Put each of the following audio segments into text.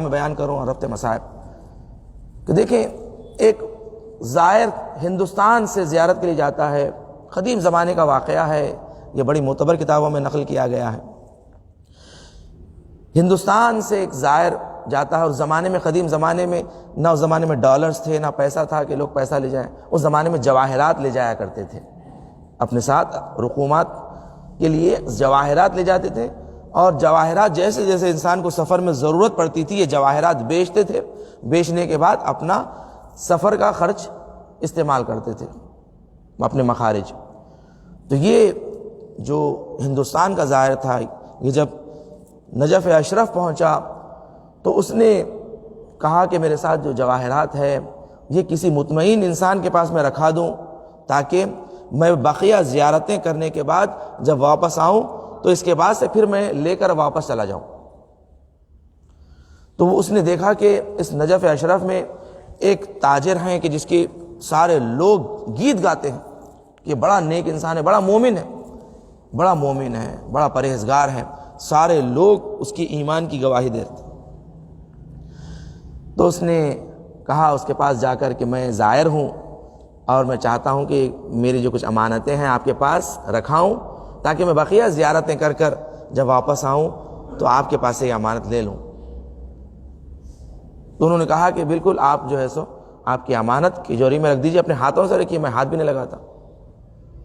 میں بیان کروں اور ربط مصائب کہ دیکھیں، ایک زائر ہندوستان سے زیارت کے لیے جاتا ہے، قدیم زمانے کا واقعہ ہے، یہ بڑی معتبر کتابوں میں نقل کیا گیا ہے۔ ہندوستان سے ایک زائر جاتا ہے، اور زمانے میں، قدیم زمانے میں نہ اس زمانے میں ڈالرز تھے، نہ پیسہ تھا کہ لوگ پیسہ لے جائیں، اس زمانے میں جواہرات لے جایا کرتے تھے اپنے ساتھ، رقومات کے لیے جواہرات لے جاتے تھے، اور جواہرات جیسے جیسے انسان کو سفر میں ضرورت پڑتی تھی یہ جواہرات بیچتے تھے، بیچنے کے بعد اپنا سفر کا خرچ استعمال کرتے تھے، اپنے مخارج۔ تو یہ جو ہندوستان کا زائر تھا، یہ جب نجف اشرف پہنچا تو اس نے کہا کہ میرے ساتھ جو جواہرات ہے یہ کسی مطمئن انسان کے پاس میں رکھا دوں، تاکہ میں بقیہ زیارتیں کرنے کے بعد جب واپس آؤں تو اس کے بعد سے پھر میں لے کر واپس چلا جاؤں۔ تو اس نے دیکھا کہ اس نجف اشرف میں ایک تاجر ہیں کہ جس کے سارے لوگ گیت گاتے ہیں کہ بڑا نیک انسان ہے، بڑا مومن ہے، بڑا مومن ہے، بڑا پرہیزگار ہے، سارے لوگ اس کی ایمان کی گواہی دیتے۔ تو اس نے کہا اس کے پاس جا کر کہ میں زائر ہوں اور میں چاہتا ہوں کہ میری جو کچھ امانتیں ہیں آپ کے پاس رکھاؤں، تاکہ میں بقیہ زیارتیں کر کر جب واپس آؤں تو آپ کے پاس سے یہ امانت لے لوں۔ تو انہوں نے کہا کہ بالکل، آپ جو ہے سو آپ کی امانت تجوری میں رکھ دیجئے، اپنے ہاتھوں سے رکھیے، میں ہاتھ بھی نہیں لگاتا،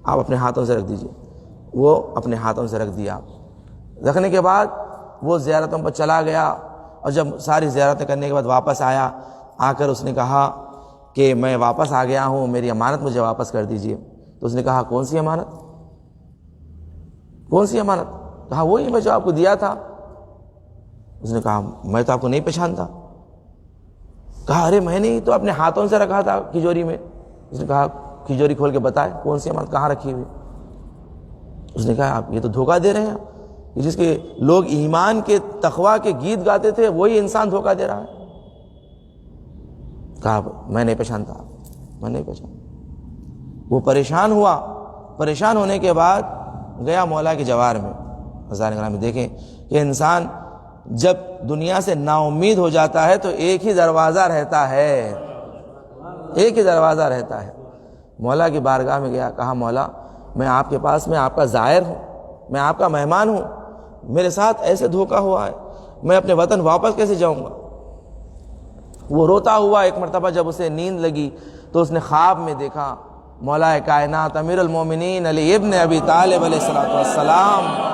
آپ اپنے ہاتھوں سے رکھ دیجئے۔ وہ اپنے ہاتھوں سے رکھ دیا۔ رکھنے کے بعد وہ زیارتوں پر چلا گیا، اور جب ساری زیارتیں کرنے کے بعد واپس آیا، آ کر اس نے کہا کہ میں واپس آ گیا ہوں، میری امانت مجھے واپس کر دیجئے۔ تو اس نے کہا کون سی امانت؟ کون سی امانت؟ کہا وہی میں جو آپ کو دیا تھا۔ اس نے کہا میں تو آپ کو نہیں پہچانتا۔ کہا ارے میں نے تو اپنے ہاتھوں سے رکھا تھا کھجوری میں۔ اس نے کہا کھجوری کھول کے بتائے کون سی امانت کہاں رکھی ہوئی؟ اس نے کہا آپ یہ تو دھوکہ دے رہے ہیں، جس کے لوگ ایمان کے تقویٰ کے گیت گاتے تھے وہی انسان دھوکہ دے رہا ہے۔ کہا میں نہیں پہچانتا، میں نہیں پہچانتا۔ وہ پریشان ہوا، پریشان ہونے کے بعد گیا مولا کے جوار میں۔ حضرات گرامی دیکھیں کہ انسان جب دنیا سے نا امید ہو جاتا ہے تو ایک ہی دروازہ رہتا ہے، ایک ہی دروازہ رہتا ہے۔ مولا کی بارگاہ میں گیا، کہا مولا میں آپ کے پاس میں آپ کا زائر ہوں، میں آپ کا مہمان ہوں، میرے ساتھ ایسے دھوکہ ہوا ہے، میں اپنے وطن واپس کیسے جاؤں گا؟ وہ روتا ہوا ایک مرتبہ جب اسے نیند لگی تو اس نے خواب میں دیکھا مولا کائنات امیر المومنین علی ابن ابی طالب علیہ السلام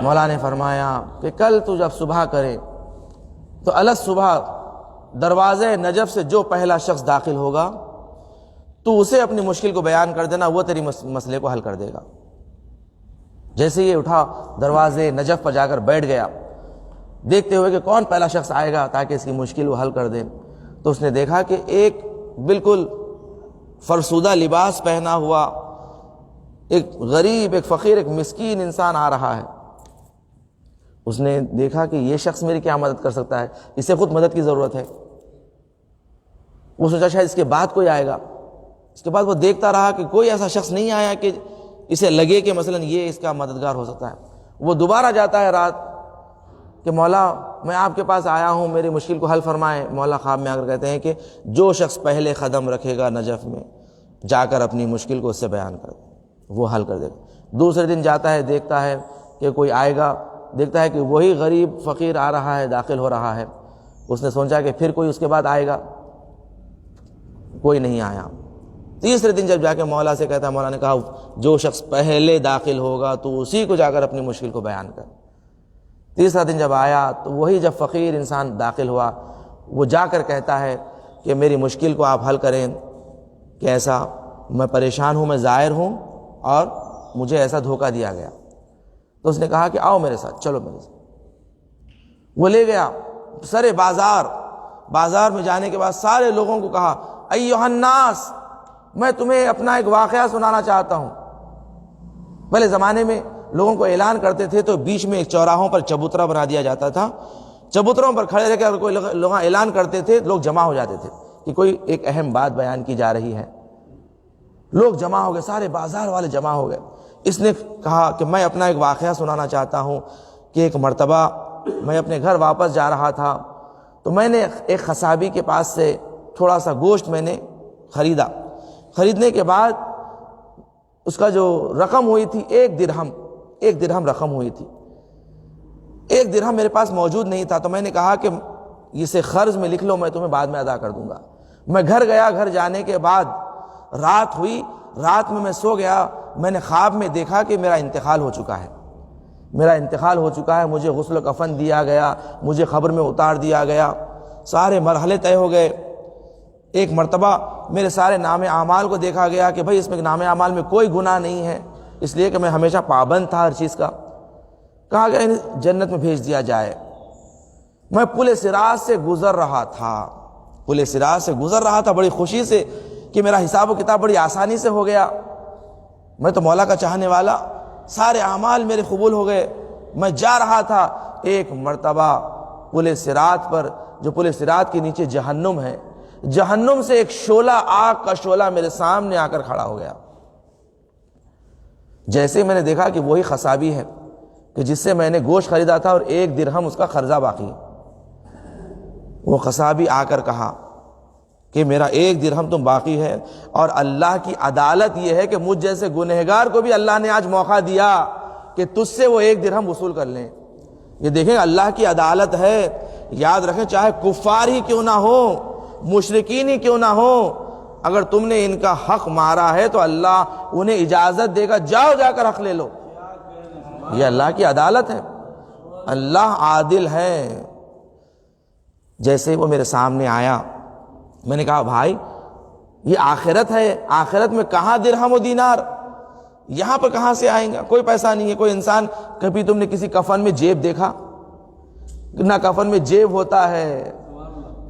مولا نے فرمایا کہ کل تو جب صبح کرے تو الگ صبح دروازے نجف سے جو پہلا شخص داخل ہوگا تو اسے اپنی مشکل کو بیان کر دینا، وہ تیری مسئلے کو حل کر دے گا۔ جیسے یہ اٹھا دروازے نجف پر جا کر بیٹھ گیا، دیکھتے ہوئے کہ کون پہلا شخص آئے گا تاکہ اس کی مشکل وہ حل کر دے۔ تو اس نے دیکھا کہ ایک بالکل فرسودہ لباس پہنا ہوا ایک غریب، ایک فقیر، ایک مسکین انسان آ رہا ہے۔ اس نے دیکھا کہ یہ شخص میری کیا مدد کر سکتا ہے، اسے خود مدد کی ضرورت ہے۔ وہ سوچا شاید اس کے بعد کوئی آئے گا۔ اس کے بعد وہ دیکھتا رہا کہ کوئی ایسا شخص نہیں آیا کہ اسے لگے کہ مثلا یہ اس کا مددگار ہو سکتا ہے۔ وہ دوبارہ جاتا ہے رات کہ مولا میں آپ کے پاس آیا ہوں، میری مشکل کو حل فرمائیں۔ مولا خواب میں آ کر کہتے ہیں کہ جو شخص پہلے قدم رکھے گا نجف میں، جا کر اپنی مشکل کو اس سے بیان کر دے، وہ حل کر دے گا۔ دوسرے دن جاتا ہے، دیکھتا ہے کہ کوئی آئے گا، دیکھتا ہے کہ وہی غریب فقیر آ رہا ہے، داخل ہو رہا ہے۔ اس نے سوچا کہ پھر کوئی اس کے بعد آئے گا، کوئی نہیں آیا۔ تیسرے دن جب جا کے مولا سے کہتا ہے، مولا نے کہا جو شخص پہلے داخل ہوگا تو اسی کو جا کر اپنی مشکل کو بیان کر۔ تیسرا دن جب آیا تو وہی جب فقیر انسان داخل ہوا، وہ جا کر کہتا ہے کہ میری مشکل کو آپ حل کریں، کہ ایسا میں پریشان ہوں، میں زائر ہوں اور مجھے ایسا دھوکہ دیا گیا۔ تو اس نے کہا کہ آؤ میرے ساتھ، چلو میرے ساتھ۔ وہ لے گیا سرے بازار، بازار میں جانے کے بعد سارے لوگوں کو کہا ایھا الناس، میں تمہیں اپنا ایک واقعہ سنانا چاہتا ہوں۔ پہلے زمانے میں لوگوں کو اعلان کرتے تھے تو بیچ میں ایک چوراہوں پر چبوترا بنا دیا جاتا تھا، چبوتروں پر کھڑے رہ کے اگر کوئی لوگ اعلان کرتے تھے لوگ جمع ہو جاتے تھے کہ کوئی ایک اہم بات بیان کی جا رہی ہے۔ لوگ جمع ہو گئے، سارے بازار والے جمع ہو گئے۔ اس نے کہا کہ میں اپنا ایک واقعہ سنانا چاہتا ہوں کہ ایک مرتبہ میں اپنے گھر واپس جا رہا تھا تو میں نے ایک قصابی کے پاس سے تھوڑا سا گوشت میں نے خریدا۔ خریدنے کے بعد اس کا جو رقم ہوئی تھی 1 درہم رقم ہوئی تھی۔ 1 درہم میرے پاس موجود نہیں تھا تو میں نے کہا کہ اسے قرض میں لکھ لو، میں تمہیں بعد میں ادا کر دوں گا۔ میں گھر گیا، گھر جانے کے بعد رات ہوئی، رات میں سو گیا، میں نے خواب میں دیکھا کہ میرا انتقال ہو چکا ہے، میرا انتقال ہو چکا ہے، مجھے غسل و کفن دیا گیا، مجھے قبر میں اتار دیا گیا، سارے مرحلے طے ہو گئے۔ ایک مرتبہ میرے سارے نام اعمال کو دیکھا گیا کہ بھئی اس میں نام اعمال میں کوئی گناہ نہیں ہے، اس لیے کہ میں ہمیشہ پابند تھا ہر چیز کا۔ کہا گیا انہیں جنت میں بھیج دیا جائے۔ میں پل صراط سے گزر رہا تھا، پل صراط سے گزر رہا تھا بڑی خوشی سے کہ میرا حساب و کتاب بڑی آسانی سے ہو گیا، میں تو مولا کا چاہنے والا، سارے اعمال میرے قبول ہو گئے۔ میں جا رہا تھا، ایک مرتبہ پل صراط پر، جو پل صراط کے نیچے جہنم ہے، جہنم سے ایک شعلہ، آگ کا شعلہ میرے سامنے آ کر کھڑا ہو گیا۔ جیسے میں نے دیکھا کہ وہی قصابی ہے کہ جس سے میں نے گوشت خریدا تھا اور 1 درہم اس کا قرضہ باقی ہے۔ وہ قصابی آ کر کہا کہ میرا 1 درہم تم باقی ہے، اور اللہ کی عدالت یہ ہے کہ مجھ جیسے گنہگار کو بھی اللہ نے آج موقع دیا کہ تجھ سے وہ 1 درہم وصول کر لیں۔ یہ دیکھیں اللہ کی عدالت ہے، یاد رکھیں چاہے کفار ہی کیوں نہ ہو، مشرکین ہی کیوں نہ ہو، اگر تم نے ان کا حق مارا ہے تو اللہ انہیں اجازت دے گا، جاؤ جا کر حق لے لو۔ یہ اللہ کی عدالت ہے، اللہ عادل ہے۔ جیسے وہ میرے سامنے آیا، میں نے کہا بھائی یہ آخرت ہے، آخرت میں کہاں درہم و دینار، یہاں پر کہاں سے آئیں گا؟ کوئی پیسہ نہیں ہے۔ کوئی انسان، کبھی تم نے کسی کفن میں جیب دیکھا؟ نہ کفن میں جیب ہوتا ہے،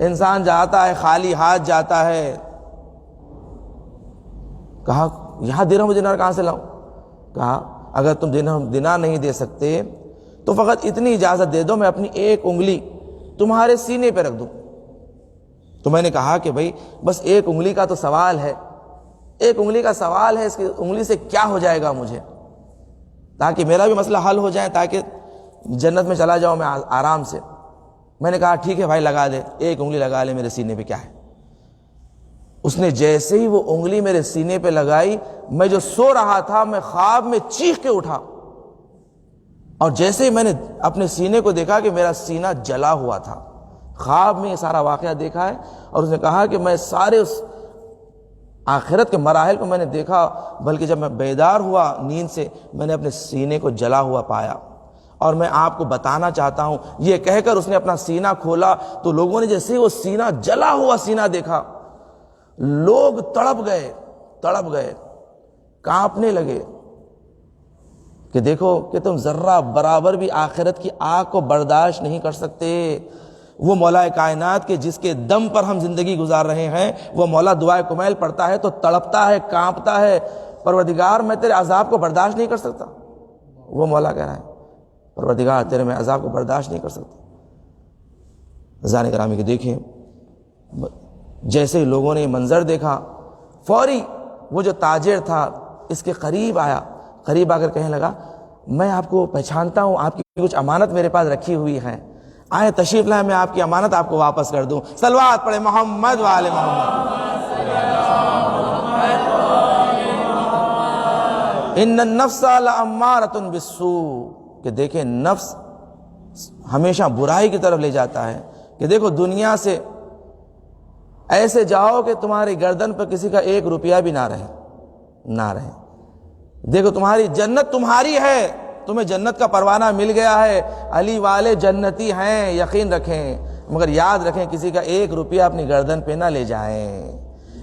انسان جاتا ہے خالی ہاتھ جاتا ہے۔ کہا یہاں درہم و دینار کہاں سے لاؤں؟ کہا اگر تم درہم دینار نہیں دے سکتے تو فقط اتنی اجازت دے دو، میں اپنی 1 انگلی تمہارے سینے پہ رکھ دوں۔ تو میں نے کہا کہ بھئی بس 1 انگلی کا تو سوال ہے، 1 انگلی کا سوال ہے، اس کی انگلی سے کیا ہو جائے گا مجھے، تاکہ میرا بھی مسئلہ حل ہو جائے، تاکہ جنت میں چلا جاؤں میں آرام سے۔ میں نے کہا ٹھیک ہے بھائی لگا دے، 1 انگلی لگا لے میرے سینے پہ، کیا ہے۔ اس نے جیسے ہی وہ انگلی میرے سینے پہ لگائی، میں جو سو رہا تھا میں خواب میں چیخ کے اٹھا، اور جیسے ہی میں نے اپنے سینے کو دیکھا کہ میرا سینہ جلا ہوا تھا۔ خواب میں یہ سارا واقعہ دیکھا ہے، اور اس نے کہا کہ میں سارے اس آخرت کے مراحل کو میں نے دیکھا، بلکہ جب میں بیدار ہوا نیند سے میں نے اپنے سینے کو جلا ہوا پایا، اور میں آپ کو بتانا چاہتا ہوں۔ یہ کہہ کر اس نے اپنا سینہ کھولا تو لوگوں نے جیسے ہی وہ سینہ جلا ہوا سینہ دیکھا، لوگ تڑپ گئے، کانپنے لگے کہ دیکھو کہ تم ذرہ برابر بھی آخرت کی آگ کو برداشت نہیں کر سکتے۔ وہ مولا کائنات کے جس کے دم پر ہم زندگی گزار رہے ہیں، وہ مولا دعائے کمیل پڑھتا ہے تو تڑپتا ہے، کانپتا ہے، پروردگار میں تیرے عذاب کو برداشت نہیں کر سکتا۔ وہ مولا کہہ رہا ہے پروردگار تیرے میں عذاب کو برداشت نہیں کر سکتا۔ عزیزان گرامی کے دیکھیں، جیسے ہی لوگوں نے یہ منظر دیکھا، فوری وہ جو تاجر تھا اس کے قریب آیا، قریب آ کر کہنے لگا میں آپ کو پہچانتا ہوں، آپ کی کچھ امانت میرے پاس رکھی ہوئی ہے، آئے تشریف لائیں، میں آپ کی امانت آپ کو واپس کر دوں۔ صلوات پڑھے محمد وآل محمد۔ ان النفس لامارۃ بالسوء، کہ دیکھیں نفس ہمیشہ برائی کی طرف لے جاتا ہے، کہ دیکھو دنیا سے ایسے جاؤ کہ تمہاری گردن پر کسی کا 1 روپیہ بھی نہ رہے۔ دیکھو تمہاری جنت تمہاری ہے، تمہیں جنت کا پروانہ مل گیا ہے، علی والے جنتی ہیں، یقین رکھیں، مگر یاد رکھیں کسی کا 1 روپیہ اپنی گردن پہ نہ لے جائیں،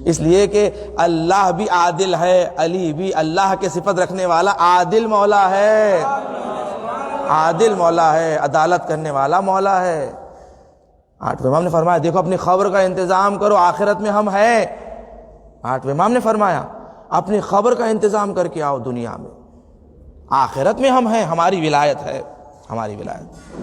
اس لیے کہ اللہ بھی عادل ہے، علی بھی اللہ کے صفت رکھنے والا عادل مولا ہے، عادل مولا ہے، عدالت کرنے والا مولا ہے۔ آٹھویں امام نے فرمایا دیکھو اپنی خبر کا انتظام کرو، آخرت میں ہم ہیں۔ آٹھویں امام نے فرمایا اپنی خبر کا انتظام کر کے آؤ دنیا میں، آخرت میں ہم ہیں، ہماری ولایت ہے، ہماری ولایت۔